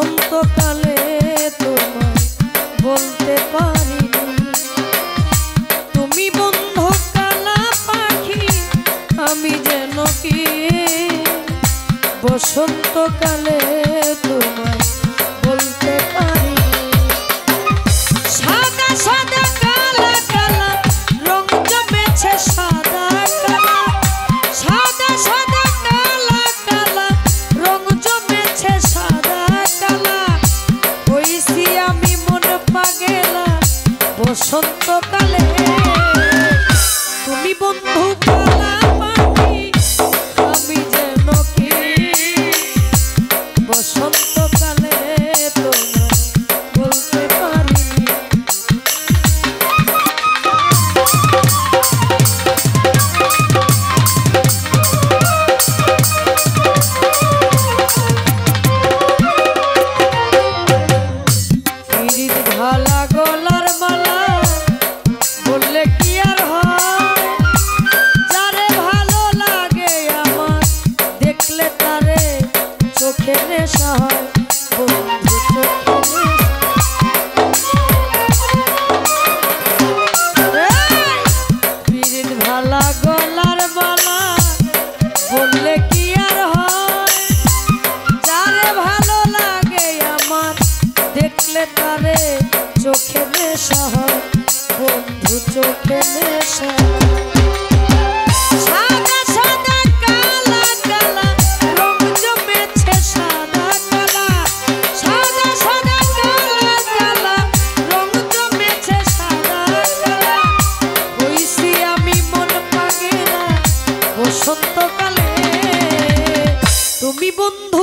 বসন্তকালে তোমায় বলতে পারিনি, তুমি বন্ধু কালা পাখি আমি যেন কি। বসন্তকালে তোমায় বলতে পারিনি। সাদা সাদা কালা কালা রং জমেছে, সাদা কালা সাদা সাদা কালা কালা রং জমেছে, সাদা কালা হইছি আমি মন পাগেলা বসন্তকালে। তুমি বন্ধু কালা পাখি আমি যেন কি। বসন্তকালে তোমায় বলতে পারিনি। পিরিত ভালা গলার মালা বললে কি আর হয়, যারে ভালো লাগে আমার দেখলে তারে চোখে নেশা হয়। বন্ধু চোখে পিরিত ভালা গলার মালা বললে কি আর হয়, যারে ভালো লাগে আমার দেখলে তারে চোখে নেশা হয়। বন্ধু চোখে নেশা। সাদা সাদা কালা কালা রং জমেছে, সাদা কালা সাদা সাদা কালা কালা রং জমেছে, সাদা কালা হইছি আমি মন পাগেলা বসন্তকালে। তুমি বন্ধু